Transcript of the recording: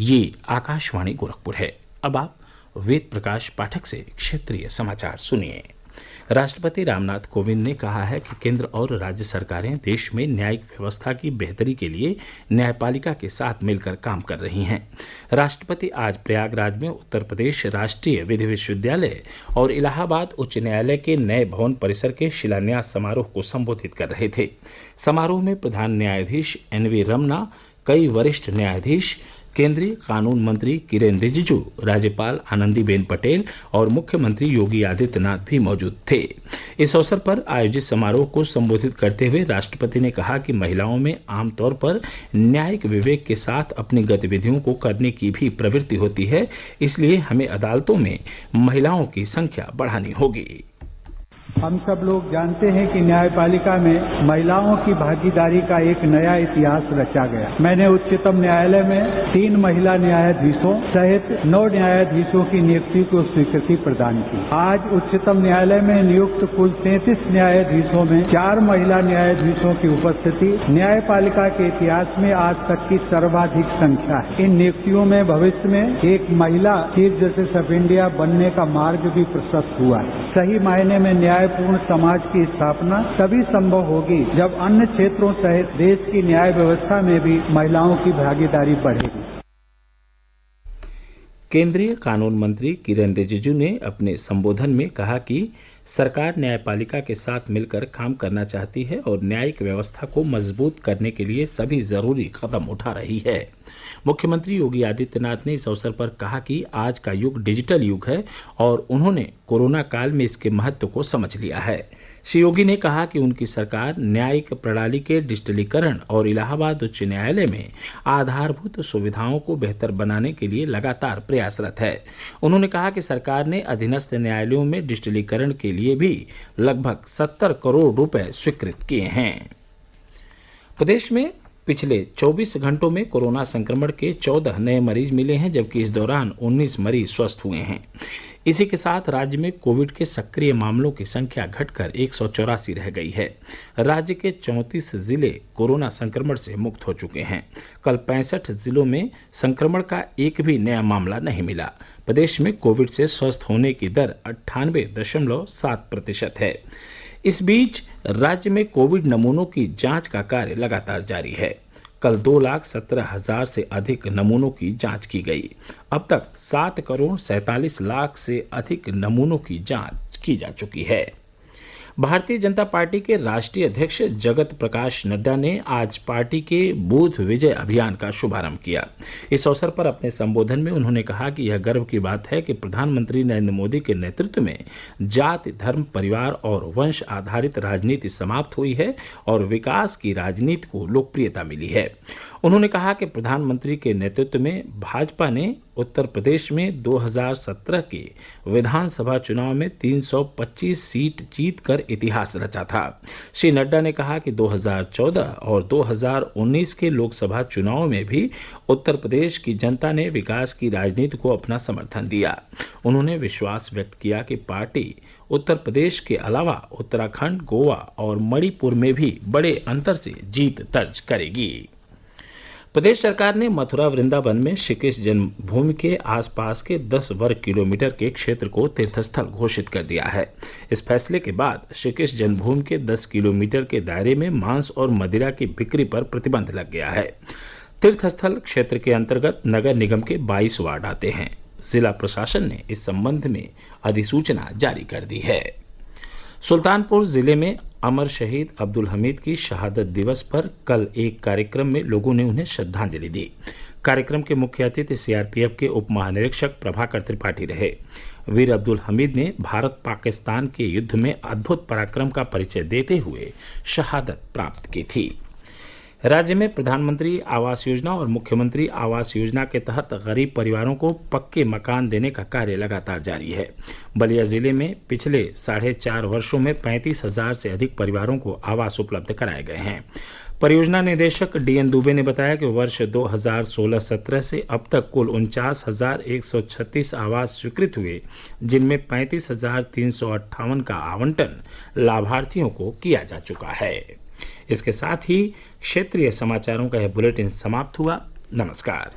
ये आकाशवाणी गोरखपुर है। अब आप वेद प्रकाश पाठक से क्षेत्रीय समाचार सुनिए। राष्ट्रपति रामनाथ कोविंद ने कहा है कि केंद्र और राज्य सरकारें देश में न्यायिक व्यवस्था की बेहतरी के लिए न्यायपालिका के साथ मिलकर काम कर रही हैं। राष्ट्रपति आज प्रयागराज में उत्तर प्रदेश राष्ट्रीय विधि विश्वविद्यालय और इलाहाबाद उच्च न्यायालय के नए भवन परिसर के शिलान्यास समारोह को संबोधित कर रहे थे। समारोह में प्रधान न्यायाधीश NV रमना, कई वरिष्ठ न्यायाधीश, केंद्रीय कानून मंत्री किरेन रिजिजू, राज्यपाल आनंदीबेन पटेल और मुख्यमंत्री योगी आदित्यनाथ भी मौजूद थे। इस अवसर पर आयोजित समारोह को संबोधित करते हुए राष्ट्रपति ने कहा कि महिलाओं में आमतौर पर न्यायिक विवेक के साथ अपनी गतिविधियों को करने की भी प्रवृत्ति होती है, इसलिए हमें अदालतों में महिलाओं की संख्या बढ़ानी होगी। हम सब लोग जानते हैं कि न्यायपालिका में महिलाओं की भागीदारी का एक नया इतिहास रचा गया। मैंने उच्चतम न्यायालय में 3 महिला न्यायाधीशों सहित 9 न्यायाधीशों की नियुक्ति को स्वीकृति प्रदान की। आज उच्चतम न्यायालय में नियुक्त कुल 33 न्यायाधीशों में 4 महिला न्यायाधीशों की उपस्थिति न्यायपालिका के इतिहास में आज तक की सर्वाधिक संख्या है। इन नियुक्तियों में भविष्य में एक महिला चीफ जस्टिस ऑफ इंडिया बनने का मार्ग भी प्रशस्त हुआ है। सही मायने में न्यायपूर्ण समाज की स्थापना तभी संभव होगी जब अन्य क्षेत्रों सहित देश की न्याय व्यवस्था में भी महिलाओं की भागीदारी बढ़ेगी। केंद्रीय कानून मंत्री किरेन रिजिजू ने अपने संबोधन में कहा कि सरकार न्यायपालिका के साथ मिलकर काम करना चाहती है और न्यायिक व्यवस्था को मजबूत करने के लिए सभी जरूरी कदम उठा रही है। मुख्यमंत्री योगी आदित्यनाथ ने इस अवसर पर कहा कि आज का युग डिजिटल युग है और उन्होंने कोरोना काल में इसके महत्व को समझ लिया है। श्री योगी ने कहा कि उनकी सरकार न्यायिक प्रणाली के डिजिटलीकरण और इलाहाबाद उच्च न्यायालय में आधारभूत सुविधाओं को बेहतर बनाने के लिए लगातार प्रयासरत है। उन्होंने कहा कि सरकार ने अधीनस्थ न्यायालयों में डिजिटलीकरण के लिए भी लगभग 70 करोड़ रुपए स्वीकृत किए हैं। प्रदेश में पिछले 24 घंटों में कोरोना संक्रमण के 14 नए मरीज मिले हैं, जबकि इस दौरान 19 मरीज स्वस्थ हुए हैं। इसी के साथ राज्य में कोविड के सक्रिय मामलों की संख्या घटकर 184 रह गई है। राज्य के 34 जिले कोरोना संक्रमण से मुक्त हो चुके हैं। कल 65 जिलों में संक्रमण का एक भी नया मामला नहीं मिला। प्रदेश में कोविड से स्वस्थ होने की दर 98.7% है। इस बीच राज्य में कोविड नमूनों की जांच का कार्य लगातार जारी है। कल 2,17,000 से अधिक नमूनों की जांच की गई। अब तक 7,47,00,000 से अधिक नमूनों की जांच की जा चुकी है। भारतीय जनता पार्टी के राष्ट्रीय अध्यक्ष जगत प्रकाश नड्डा ने आज पार्टी के बूथ विजय अभियान का शुभारंभ किया। इस अवसर पर अपने संबोधन में उन्होंने कहा कि यह गर्व की बात है कि प्रधानमंत्री नरेंद्र मोदी के नेतृत्व में जाति, धर्म, परिवार और वंश आधारित राजनीति समाप्त हुई है और विकास की राजनीति को लोकप्रियता मिली है। उन्होंने कहा कि प्रधानमंत्री के नेतृत्व में भाजपा ने उत्तर प्रदेश में 2017 के विधानसभा चुनाव में 325 सीट जीतकर इतिहास रचा था। श्री नड्डा ने कहा कि 2014 और 2019 के लोकसभा चुनाव में भी उत्तर प्रदेश की जनता ने विकास की राजनीति को अपना समर्थन दिया। उन्होंने विश्वास व्यक्त किया कि पार्टी उत्तर प्रदेश के अलावा उत्तराखंड, गोवा और मणिपुर में भी बड़े अंतर से जीत दर्ज करेगी। प्रदेश सरकार ने मथुरा वृंदावन में श्री कृष्ण जन्मभूमि के आसपास के 10 वर्ग किलोमीटर के क्षेत्र को तीर्थस्थल घोषित कर दिया है। इस फैसले के बाद श्री कृष्ण जन्मभूमि के 10 किलोमीटर के दायरे में मांस और मदिरा की बिक्री पर प्रतिबंध लग गया है। तीर्थस्थल क्षेत्र के अंतर्गत नगर निगम के 22 वार्ड आते हैं। जिला प्रशासन ने इस संबंध में अधिसूचना जारी कर दी है। सुल्तानपुर जिले में अमर शहीद अब्दुल हमीद की शहादत दिवस पर कल एक कार्यक्रम में लोगों ने उन्हें श्रद्धांजलि दी। कार्यक्रम के मुख्य अतिथि CRPF के उप महानिरीक्षक प्रभाकर त्रिपाठी रहे। वीर अब्दुल हमीद ने भारत पाकिस्तान के युद्ध में अद्भुत पराक्रम का परिचय देते हुए शहादत प्राप्त की थी। राज्य में प्रधानमंत्री आवास योजना और मुख्यमंत्री आवास योजना के तहत गरीब परिवारों को पक्के मकान देने का कार्य लगातार जारी है। बलिया जिले में पिछले 4.5 वर्षों में 35,000 से अधिक परिवारों को आवास उपलब्ध कराए गए हैं। परियोजना निदेशक DN दुबे ने बताया कि वर्ष 2016-17 से अब तक कुल 49,136 आवास स्वीकृत हुए, जिनमें 35,358 का आवंटन लाभार्थियों को किया जा चुका है। इसके साथ ही क्षेत्रीय समाचारों का यह बुलेटिन समाप्त हुआ। नमस्कार।